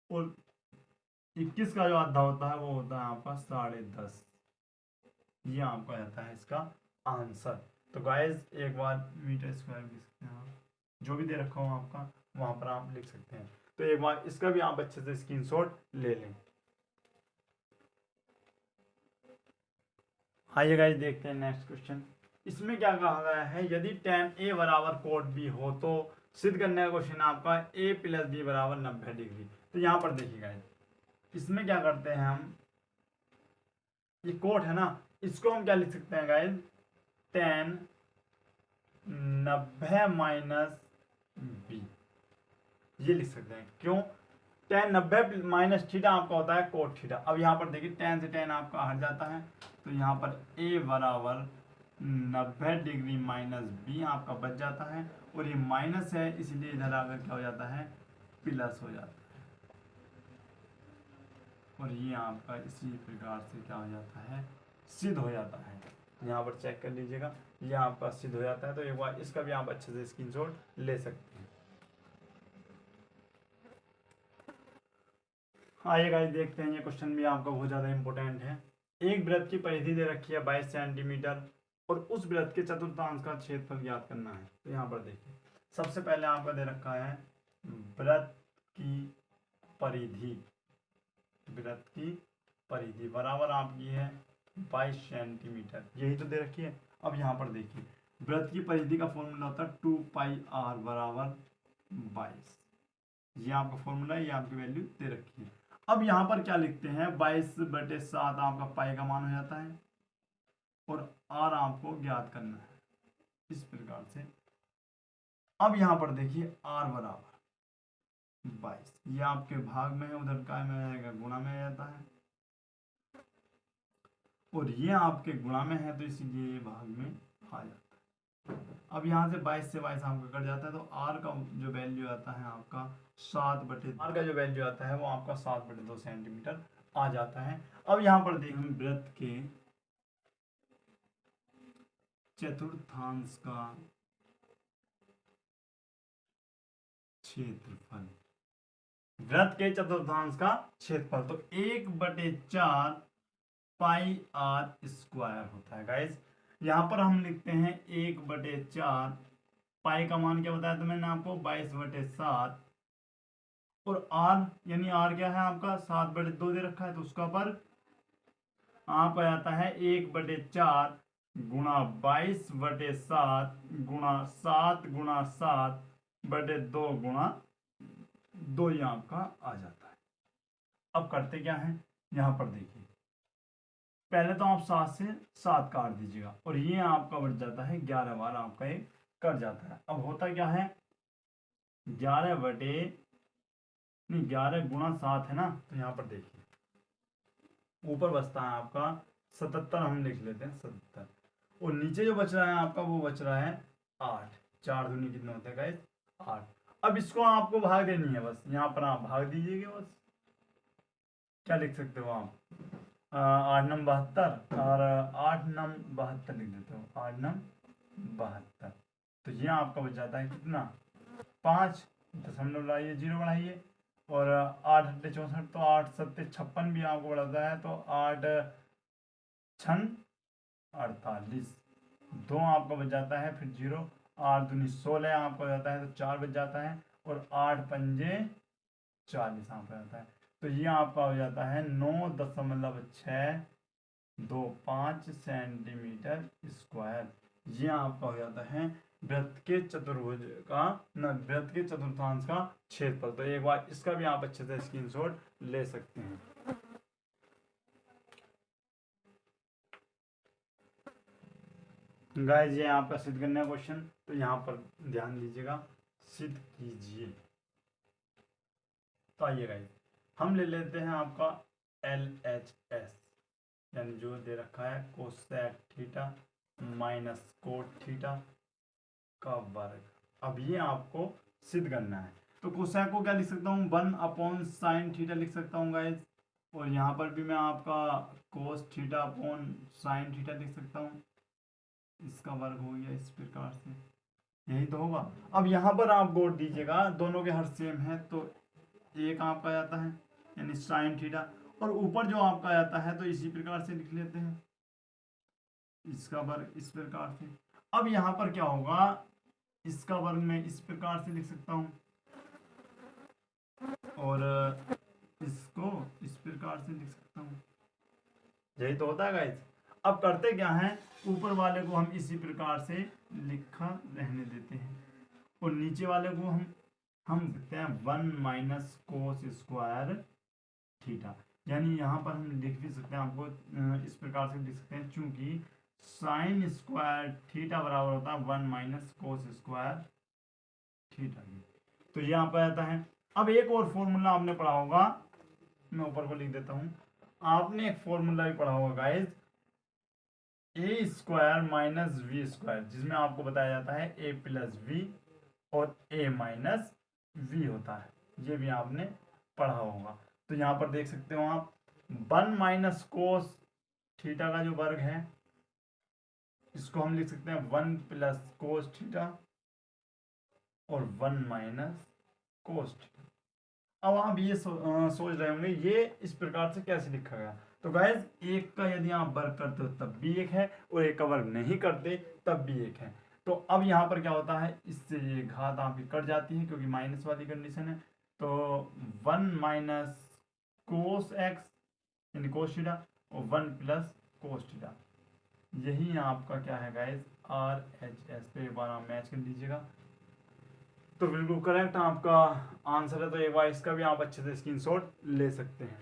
A: और 21 का जो आधा होता है वो होता है आपका 10.5। ये आपका रहता है इसका आंसर। तो गाइस एक बार मीटर स्क्वायर लिख सकते हैं आप, जो भी दे रखा हो आपका वहां पर आप लिख सकते हैं। तो एक बार इसका भी आप अच्छे से स्क्रीनशॉट ले लें। आइए गाइस देखते हैं नेक्स्ट क्वेश्चन। इसमें क्या कहा गया है, यदि tan A बराबर cot B हो तो सिद्ध करने का क्वेश्चन आपका A प्लस B बराबर 90 डिग्री। तो यहाँ पर देखिए गाइस, इसमें क्या करते हैं हम, ये कोट है ना, इसको हम क्या लिख सकते हैं गाइस, tan 90 माइनस बी, ये लिख सकते हैं। क्यों, tan 90 माइनस थीटा आपका होता है कोट थीटा। अब यहाँ पर देखिए tan से tan आपका हट जाता है, तो यहाँ पर a बराबर 90 डिग्री माइनस बी आपका बच जाता है, और ये माइनस है इसलिए इधर आकर क्या हो जाता है, प्लस हो जाता है, और ये आपका इसी प्रकार से क्या हो जाता है, सिद्ध हो जाता है। यहाँ पर चेक कर लीजिएगा, ये आपका सिद्ध हो जाता है। तो एक बार इसका भी आप अच्छे से स्क्रीनशॉट ले सकते हैं। आइए गाइस देखते हैं, ये क्वेश्चन भी आपका बहुत ज़्यादा इंपॉर्टेंट है। एक वृत्त की परिधि दे रखी है 22 सेंटीमीटर, और उस वृत्त के चतुर्थांश का क्षेत्रफल ज्ञात करना है। तो यहाँ पर देखिए, सबसे पहले आपका दे रखा है वृत्त की परिधि, वृत्त की परिधि बराबर आपकी है 22 सेंटीमीटर, यही तो दे रखी है। अब यहाँ पर देखिए, वृत्त की परिधि का फॉर्मूला होता है 2πr बराबर 22, ये आपका फॉर्मूला है, ये आपकी वैल्यू दे रखी है। अब यहाँ पर क्या लिखते हैं, 22/7 आपका पाई का मान हो जाता है, और आर आपको ज्ञात करना है इस प्रकार से। अब यहाँ पर देखिए आर बराबर 22, ये आपके भाग में है, उधर काय में आएगा, गुणा में आ जाता है, और ये आपके गुणा में है तो इसीलिए ये भाग में आ जाता है। अब यहाँ से 22 से 22 आपका कट जाता है, तो आर का जो वैल्यू आता है आपका आर का जो वैल्यू आता है वो आपका 7/2 सेंटीमीटर आ जाता है। अब यहाँ पर देखिए, हम वृत्त के चतुर्थांश का क्षेत्रफल, वृत्त के चतुर्थांश का क्षेत्रफल, तो 1/4 पाई आर स्क्वायर होता है गाइस। यहाँ पर हम लिखते हैं 1/4, पाई का मान क्या बताया तो मैंने आपको 22/7, और आर यानी आर क्या है आपका 7/2 दे रखा है, तो उसका पर आप आ जाता है 1/4 गुणा 22/7 गुणा 7 गुणा 7/2 गुणा 2, ये आपका आ जाता है। अब करते क्या है, यहाँ पर देखिए, पहले तो आप 7 से 7 काट दीजिएगा, और ये आपका बढ़ जाता है 11 बार आपका एक कट जाता है। अब होता क्या है, 11 गुणा 7 है ना, तो यहाँ पर देखिए ऊपर बचता है आपका 77, हम लिख लेते हैं 77, और नीचे जो बच रहा है आपका वो बच रहा है 8, 4 दूनी कितने होते हैं गाइस, 8। अब इसको आपको भाग देनी है, बस यहाँ पर आप भाग दीजिएगा, बस क्या लिख सकते हो आप, 8 नम 72, और 8 नम 72 लिख देते हो, 8 नम 72, तो ये आपका बच जाता है कितना, 5 दशमलव लाइए, 0 बढ़ाइए, और 8 8 64, तो 8 7 56 भी आपको बढ़ाता है, तो 8 6 48, 2 आपका बच जाता है, फिर 0, 8 दूनी 16 आपका हो जाता है, तो 4 बच जाता है, और 8 पंजे 40 आपका जाता है, तो ये आपका हो जाता है 9.625 सेंटीमीटर स्क्वायर। ये आपका हो जाता है वृत्त के चतुर्भुज का वृत्त के चतुर्थांश का क्षेत्रफल। तो एक बार इसका भी आप अच्छे से स्क्रीनशॉट ले सकते हैं। गाइस ये आपका सिद्ध करने का क्वेश्चन, तो यहाँ पर ध्यान दीजिएगा, सिद्ध कीजिए। तो आइए गाइस, हम ले लेते हैं आपका LHS, यानी जो दे रखा है cosec theta minus cot theta का वर्ग। अब ये आपको सिद्ध करना है, तो कोसेक को क्या लिख सकता हूँ, 1/sin थीटा लिख सकता हूँ गाइस, और यहाँ पर भी मैं आपका cos theta upon sine theta लिख सकता हूँ, इसका वर्ग हो गया इस प्रकार से, यही तो होगा। अब यहाँ पर आप गौर दीजिएगा, दोनों के हर सेम है, तो एक आपका जाता है यानी साइन थीटा, और ऊपर जो आपका जाता है तो इसी प्रकार से लिख लेते हैं, इसका वर्ग इस प्रकार से। अब यहाँ पर क्या होगा, इसका वर्ग मैं इस प्रकार से लिख सकता हूँ, और इसको इस प्रकार से लिख सकता हूँ, यही तो होता है गाइस। अब करते क्या है, ऊपर वाले को हम इसी प्रकार से लिखा रहने देते हैं और नीचे वाले को हम लिखते हैं 1 माइनस कोस स्क्वायर थीटा। यानी यहाँ पर हम लिख भी सकते हैं, आपको इस प्रकार से लिख सकते हैं, चूंकि साइन स्क्वायर थीटा बराबर होता है 1 माइनस कोस स्क्वायर थीटा। तो ये यहाँ पर आता है। अब एक और फॉर्मूला आपने पढ़ा होगा, मैं ऊपर को लिख देता हूं, आपने एक फॉर्मूला भी पढ़ा होगा guys, a square minus v square, जिसमें आपको बताया जाता है ए प्लस वी और ए माइनस वी होता है, ये भी आपने पढ़ा होगा। तो यहाँ पर देख सकते हो आप 1 माइनस कोस थीटा का जो वर्ग है, इसको हम लिख सकते हैं 1 प्लस कोस थीटा और 1 माइनस कोस थीटा। अब आप ये सोच रहे होंगे ये इस प्रकार से कैसे लिखा गया। तो गाइज एक का यदि आप वर्ग करते हो तब भी एक है और एक का वर्ग नहीं करते तब भी एक है। तो अब यहाँ पर क्या होता है, इससे ये घात आपकी कट जाती है क्योंकि माइनस वाली कंडीशन है। तो 1 माइनस कोस एक्स यानी कोस थीटा और 1 प्लस कोस थीटा, यही आपका क्या है गाइज RHS। तो एक बार आप मैच कर लीजिएगा, तो बिल्कुल करेक्ट आपका आंसर है। तो एक बार इसका भी आप अच्छे से स्क्रीनशॉट ले सकते हैं।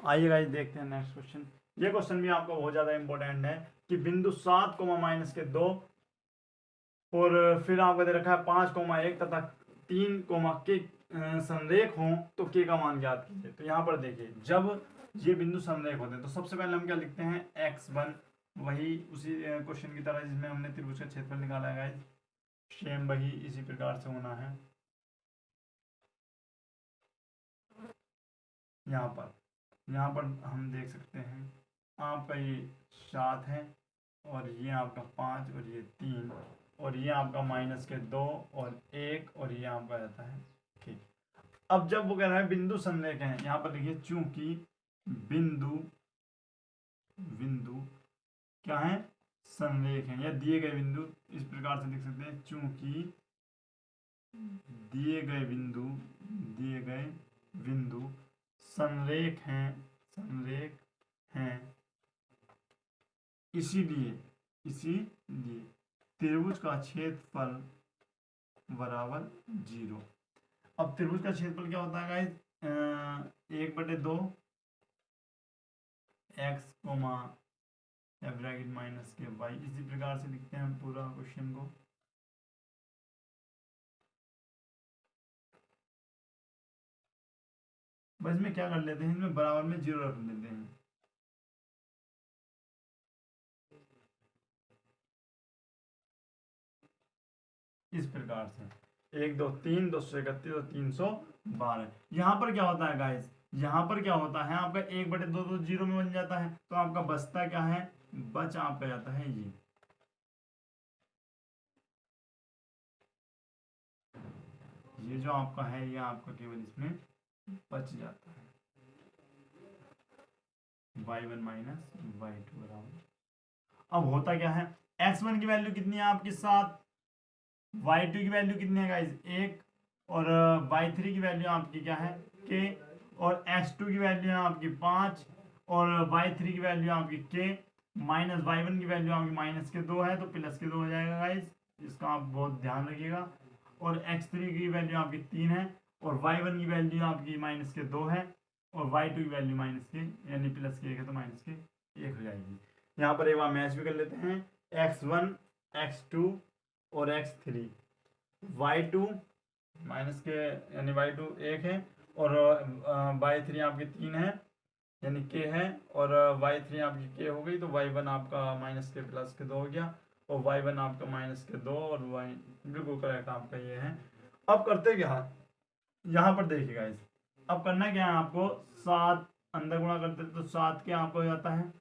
A: आइए गाइस देखते हैं नेक्स्ट क्वेश्चन। ये क्वेश्चन भी आपका बहुत ज्यादा इंपॉर्टेंट है कि बिंदु 7 माइनस के 2 और फिर आपको दे रखा है 5,1 तथा 3 के संरेख हों तो के का मान ज्ञात कीजिए। तो यहाँ पर देखिए, जब ये बिंदु संरेख होते हैं तो सबसे पहले हम क्या लिखते हैं, x1, वही उसी क्वेश्चन की तरह जिसमें हमने त्रिभुज का क्षेत्रफल निकाला है गाइस, सेम वही इसी प्रकार से होना है। यहाँ पर हम देख सकते हैं आपका ये 7 है और ये आपका 5 और ये 3 और ये आपका माइनस के 2 और 1 और ये आपका रहता है ठीक। अब जब वो कह रहा है बिंदु संरेख है, यहाँ पर देखिए चूंकि बिंदु क्या है, संरेख है, या दिए गए बिंदु इस प्रकार से लिख सकते हैं, चूंकि दिए गए बिंदु संरेख हैं इसीलिए त्रिभुज का क्षेत्रफल बराबर 0। अब त्रिभुज का क्षेत्रफल क्या होता है गाइस, 1/2 x ब्रैकेट माइनस के y। इसी प्रकार से लिखते हैं हम पूरा क्वेश्चन को। बस में क्या कर लेते हैं, इसमें बराबर में 0 रख लेते हैं। इस प्रकार से 1 2 3 231 और 312। यहाँ पर क्या होता है गाइस, यहाँ पर क्या होता है आपका 1/2 तो 0 में बन जाता है, तो आपका बचता क्या है, बच आपका जाता है ये जो आपका है, ये आपका केवल इसमें बच जाता है y1 माइनस y2 बराबर। अब होता क्या है, x1 की वैल्यू कितनी है आपकी 7, y2 की वैल्यू कितनी है गाइस 1 और y3 की वैल्यू आपकी क्या है k और x2 की वैल्यू है आपकी 5 और y3 की वैल्यू आपकी k माइनस y1 की वैल्यू आपकी माइनस के 2 है तो प्लस के 2 हो जाएगा गाइस, इसका आप बहुत ध्यान रखिएगा। और x3 की वैल्यू आपकी 3 है और y1 की वैल्यू आपकी माइनस के 2 है और y2 की वैल्यू माइनस के यानी प्लस के 1 है तो माइनस के 1 हो जाएगी। यहाँ पर एक बार मैच भी कर लेते हैं, x1 x2 और x3, y2 माइनस के यानी y2 1 है और y3 आपकी 3 है यानी k है और y3 आपकी k हो गई तो y1 आपका माइनस के प्लस के 2 हो गया और y1 आपका माइनस के 2 और y बिल्कुल करेक्ट आपका ये है। अब करते क्या, यहाँ पर देखिएगा इस, अब करना क्या है आपको, 7 अंदर गुणा करते तो 7 के आपको हो जाता है,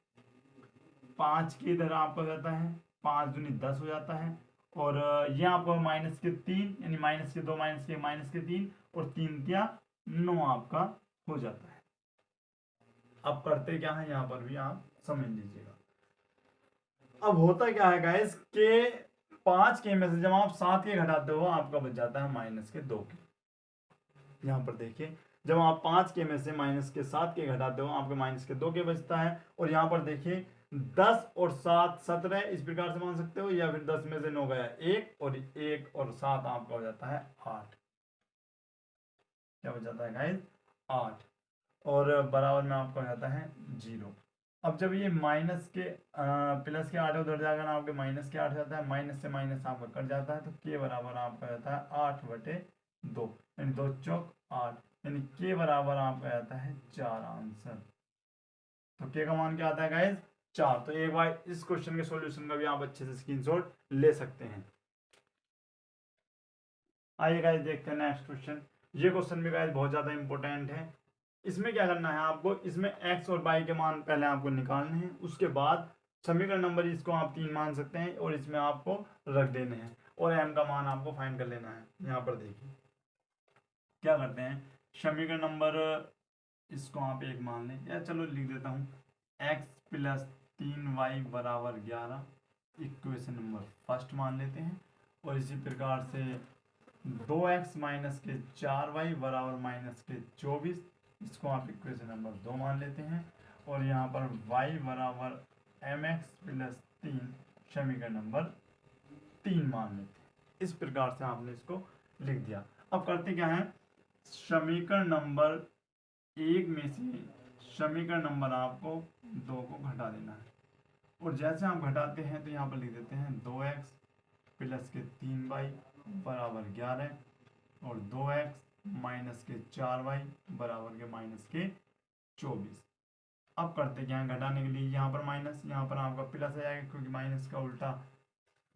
A: 5 की इधर आपका हो जाता है, 5 दूनी 10 हो जाता है और ये आपको माइनस के 3 यानी माइनस के 2 माइनस के माइनस के 3 और 3 क्या 9 आपका हो जाता है। अब करते क्या है, यहाँ पर भी आप समझ लीजिएगा। अब होता क्या है गाइस के 5 के में से जब आप 7 के घटाते हो आपका बच जाता है माइनस के 2 के। यहाँ पर देखिए जब आप 5 के में से -7 के घटाते हो आपके -2 के बचता है। और यहाँ पर देखिए 10 और 7 17, इस प्रकार से मान सकते हो, या फिर 10 में से 9 गया 1, और 1 और 7 आपका हो जाता है 8। क्या बच जाता है गाइस? 8। और बराबर में आपका हो जाता है 0। अब जब ये माइनस के प्लस के 8 उधर जाकर आपके माइनस के 8 हो जाता है, माइनस से माइनस आपका कट जाता है, तो के बराबर आपका जाता है 8/2, यानी 2 चौक 8, यानी के बराबर आपका जाता है 4 आंसर। तो के का मान क्या आता है गाइस? 4। तो एक बार इस क्वेश्चन के सॉल्यूशन का भी आप अच्छे से स्क्रीनशॉट ले सकते हैं। आइए गाइस देखते हैं नेक्स्ट क्वेश्चन। ये क्वेश्चन भी गाइस बहुत ज्यादा इंपॉर्टेंट है। इसमें क्या करना है आपको, इसमें x और y के मान पहले आपको निकालने हैं, उसके बाद समीकरण नंबर इसको आप 3 मान सकते हैं और इसमें आपको रख देने हैं और m का मान आपको फाइंड कर लेना है। यहाँ पर देखिए क्या करते हैं, समीकरण नंबर इसको आप 1 मान लें, या चलो लिख देता हूँ x + 3y = 11, equation number first मान लेते हैं। और इसी प्रकार से 2x - 4y = -24, इसको आप इक्वेशन नंबर 2 मान लेते हैं। और यहाँ पर y = mx + 3 समीकरण नंबर 3 मान लेते हैं। इस प्रकार से आपने इसको लिख दिया। अब करते क्या है, समीकरण नंबर 1 में से समीकरण नंबर आपको 2 को घटा देना है। और जैसे आप घटाते हैं तो यहाँ पर लिख देते हैं 2x + 3y = 11 और 2x - 4y = -24। अब करते क्या है, घटाने के लिए यहाँ पर माइनस, यहाँ पर आपका प्लस आ जाएगा, क्योंकि माइनस का उल्टा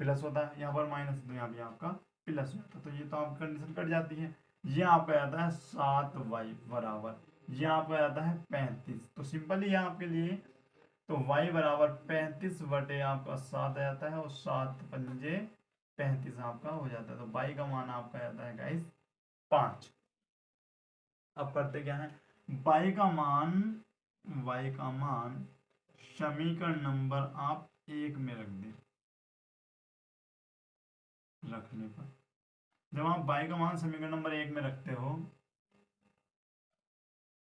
A: प्लस होता है। यहाँ पर माइनस तो यहाँ भी आपका प्लस होता है, तो ये तो आपकी कंडीशन कट जाती है। ये आपका आता है 7y बराबर, ये आपका आता है 35। तो सिंपल ही है आपके लिए, तो y = 35 आपका 7 आ जाता है, और 7 × 5 = 35 आपका हो जाता है। तो y का मान आपका आता है गाइस 5। अब करते क्या है, y का मान समीकरण नंबर आप 1 में रख दें। रखने पर जब आप y का मान समीकरण नंबर 1 में रखते हो,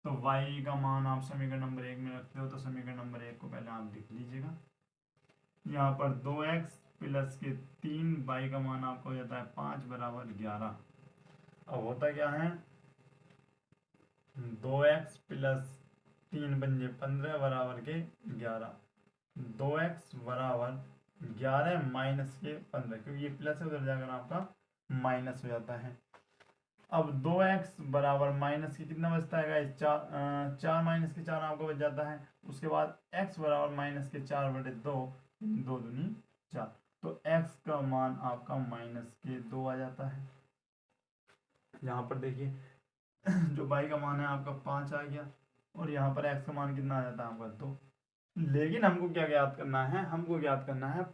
A: तो y का मान आप समीकरण नंबर 1 में रखते हो, तो समीकरण नंबर 1 को पहले आप लिख लीजिएगा। यहाँ पर 2x + 3 y का मान आपको हो जाता है 5 = 11। अब होता क्या है, 2x + 3 × 15 = 11। 2x = 11 - 15, क्योंकि ये प्लस है, उधर जाकर आपका माइनस हो जाता है। अब 2x बराबर माइनस के कितना बचता है गाइस, 4 - 4 आपको बच जाता है। उसके बाद x बराबर -4/2, 2 दूनी 4, तो x का मान आपका -2 आ जाता है। यहाँ पर देखिए जो y का मान है आपका 5 आ गया, और यहाँ पर x का मान कितना आ जाता है आपका 2। लेकिन हमको क्या ज्ञात करना है, हमको ज्ञात करना है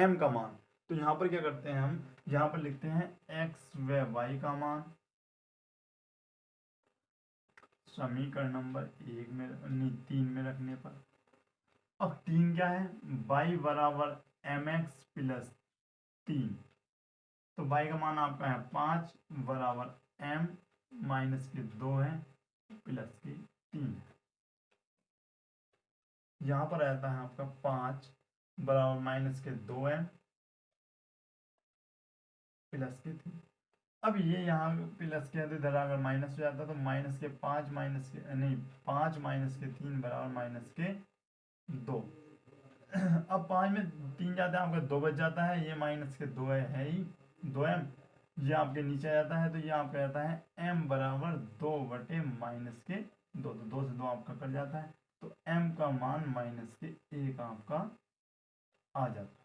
A: m का मान। तो यहाँ पर क्या करते हैं, हम यहाँ पर लिखते हैं x व y का मान समीकरण नंबर 1 में 3 में रखने पर। अब 3 क्या है, y = mx + 3, तो y का मान आपका है 5 = m -2 है + 3। यहाँ पर आता है आपका 5 = -2m + 3। अब ये यहाँ प्लस के, तो इधर अगर माइनस हो जाता है, तो -5 - 5 - 3 = -2। अब 5 में 3 जाता है, आपका 2 बच जाता है, ये -2 है ही 2m, ये आपके नीचे आ जाता है, तो ये आपका जाता है m = 2/-2, तो 2 से 2 आपका कट जाता है, तो m का मान -1 आपका आ जाता है।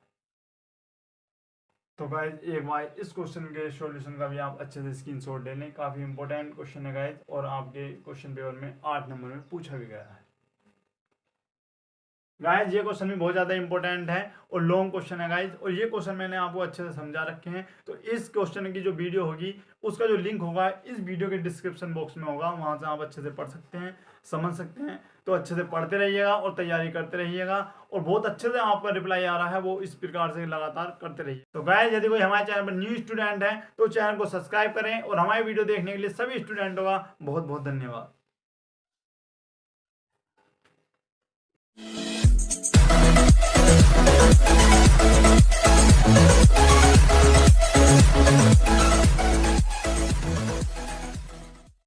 A: तो गाइज एक बार इस क्वेश्चन के सॉल्यूशन का भी आप अच्छे से स्क्रीनशॉट ले लें, काफ़ी इंपॉर्टेंट क्वेश्चन है गाइज, और आपके क्वेश्चन पेपर में 8 नंबर में पूछा भी गया है। गाइज ये क्वेश्चन भी बहुत ज़्यादा इंपॉर्टेंट है और लॉन्ग क्वेश्चन है गाइज, और ये क्वेश्चन मैंने आपको अच्छे से समझा रखे हैं। तो इस क्वेश्चन की जो वीडियो होगी उसका जो लिंक होगा इस वीडियो के डिस्क्रिप्शन बॉक्स में होगा, वहाँ से आप अच्छे से पढ़ सकते हैं, समझ सकते हैं। तो अच्छे से पढ़ते रहिएगा और तैयारी करते रहिएगा, और बहुत अच्छे से आपका रिप्लाई आ रहा है वो इस प्रकार से लगातार करते रहिए। तो गाइस यदि कोई हमारे चैनल पर न्यू स्टूडेंट है तो चैनल को सब्सक्राइब करें, और हमारी वीडियो देखने के लिए सभी स्टूडेंटों का बहुत बहुत धन्यवाद।